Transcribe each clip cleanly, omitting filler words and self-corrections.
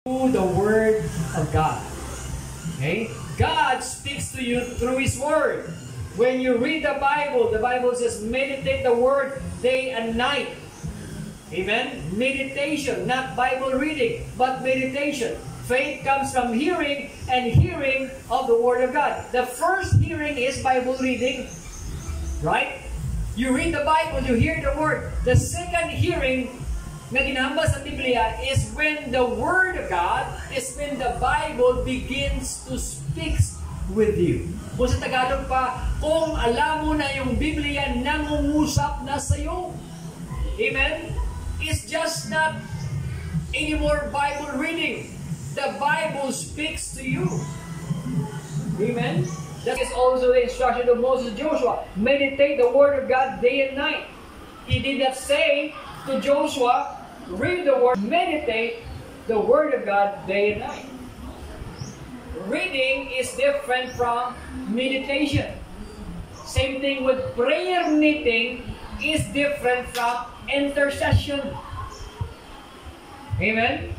the Word of God. Okay? God speaks to you through His Word. When you read the Bible says meditate the Word day and night. Amen? Meditation, not Bible reading, but meditation. Faith comes from hearing, and hearing of the Word of God. The first hearing is Bible reading. Right? You read the Bible, you hear the Word. The second hearing na ginahambal sa Biblia is when the Word of God, is when the Bible begins to speak with you. Kung sa Tagalog pa, kung alam mo na yung Biblia nangungusap na sa iyo. Amen? It's just not anymore Bible reading. The Bible speaks to you. Amen? That is also the instruction of Moses and Joshua. Meditate the Word of God day and night. He did not say to Joshua, read the Word, meditate the Word of God day and night. Reading is different from meditation. Same thing with prayer meeting is different from intercession. Amen?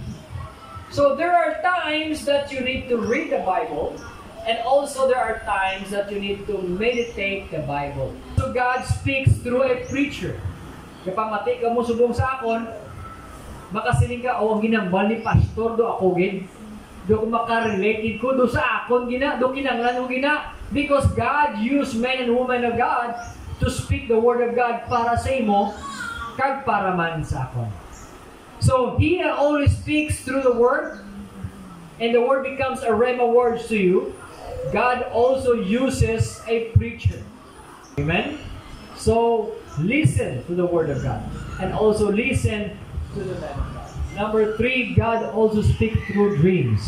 So there are times that you need to read the Bible, and also there are times that you need to meditate the Bible. So God speaks through a preacher. Kapag mati ka mo subong sa akon, makasiling ka, o ang ginambal ni pastor do ako gin. Do ko makarelated ko do sa akon gina, do kinanglan mo gina. Because God used men and women of God to speak the Word of God para sa imo, kag para man sa akon. So He always speaks through the Word, and the Word becomes a rhema words to you. God also uses a preacher. Amen? So, listen to the Word of God. And also listen to the man of God. Number 3, God also speaks through dreams.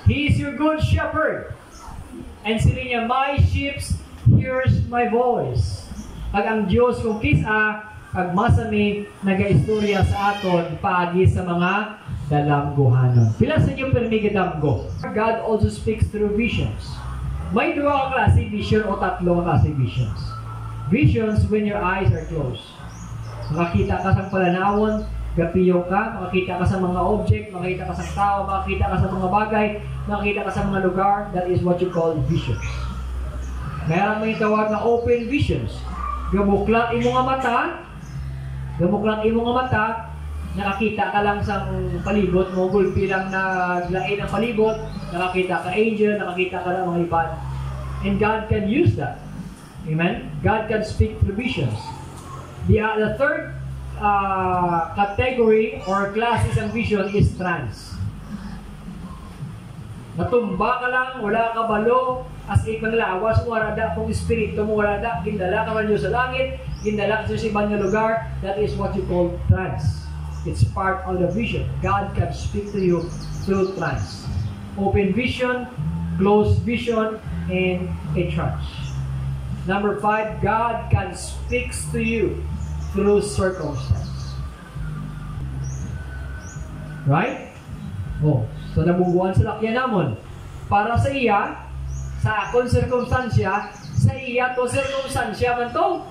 He is your good shepherd. And sinabi niya, my sheep hears my voice. Pag ang Diyos kung kisa, pag masami, nag-istorya sa aton, paagi sa mga dalamguhanon. Pila sa inyo permigidamgo? God also speaks through visions. May dua ka klase vision o tatlo ka klase visions. Visions when your eyes are closed. Makakita ka sa palanawon, gapiyo ka, makakita ka sa mga object, makakita ka sa tao, makakita ka sa mga bagay, makakita ka sa mga lugar. That is what you call visions. Mayroon may tawag na open visions. Gamuklat imo nga mata, nakakita ka lang sa palibot mo, gulpi lang na lain ang palibot, nakakita ka angel, nakakita ka ng mga iban. And God can use that. Amen? God can speak through visions. The third category or classes ng vision is trance. Natumba ka lang, wala ka balo, as if nanglawas mo, wala da kung espiritu mo, wala da, gindala ka man sa langit, gindala ka sa ibang lugar. That is what you call trance. It's part of the vision. God can speak to you through trance. Open vision, closed vision, and a trance. Number 5, God can speak to you through circumstance. Right? Oh, so nabungguan sa lakyan namon. Para sa iya, sa akong circumstansya, sa iya to circumstansya man to.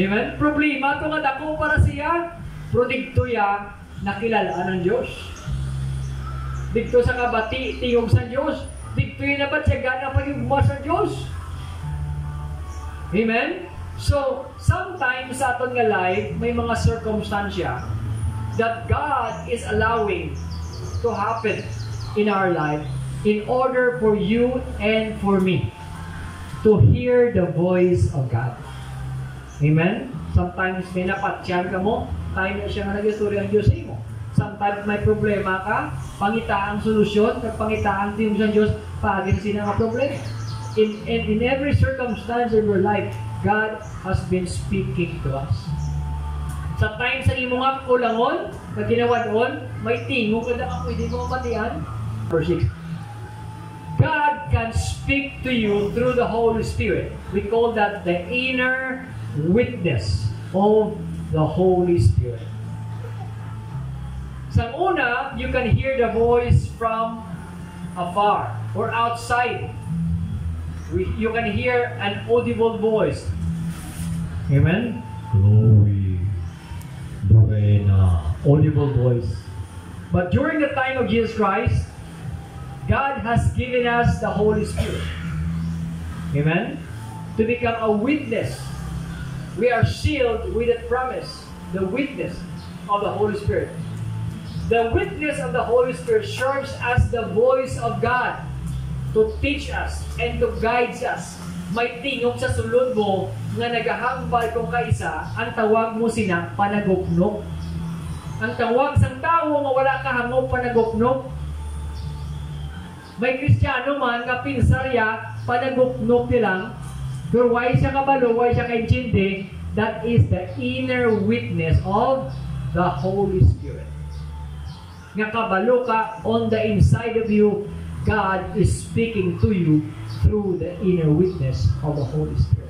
Amen? Problema to nga dako para siya. Pero dito ya, nakilalaan ng Diyos. Dito sa kabati, tingog sa Diyos. Dito yung nabatsagan na pag-ibuma sa Diyos. Amen? So, sometimes sa aton nga life, may mga circumstansya that God is allowing to happen in our life in order for you and for me to hear the voice of God. Amen? Sometimes may napatsyan ka mo, tayo na siya nga nag-istorya ang Diyos sa mo. Sometimes may problema ka, pangitaang solusyon, kag pangitaang tingog sa Diyos, paagin sila nga problema. In every circumstance of your life, God has been speaking to us. Sa time sa imo nga kulangon, pag ginawadon, may tingog kada ako, hindi mo matian. Verse 6. God can speak to you through the Holy Spirit. We call that the inner witness of the Holy Spirit. Sa una, you can hear the voice from afar or outside. You can hear an audible voice. Amen? Glory, Lorena, audible voice. But during the time of Jesus Christ, God has given us the Holy Spirit. Amen? To become a witness. We are sealed with a promise, the witness of the Holy Spirit. The witness of the Holy Spirit serves as the voice of God to teach us and to guide us. May tingog sa sulod mo nga nagahambal kung kaisa, ang tawag mo sina panagupnok. Ang tawag sang tao nga wala kahangop panagupnok. May Kristiyano man nga pinsarya panagupnok nilang, pero why siya kabalo, why siya kaintindi? That is the inner witness of the Holy Spirit. Nga kabalo ka, on the inside of you, God is speaking to you through the inner witness of the Holy Spirit.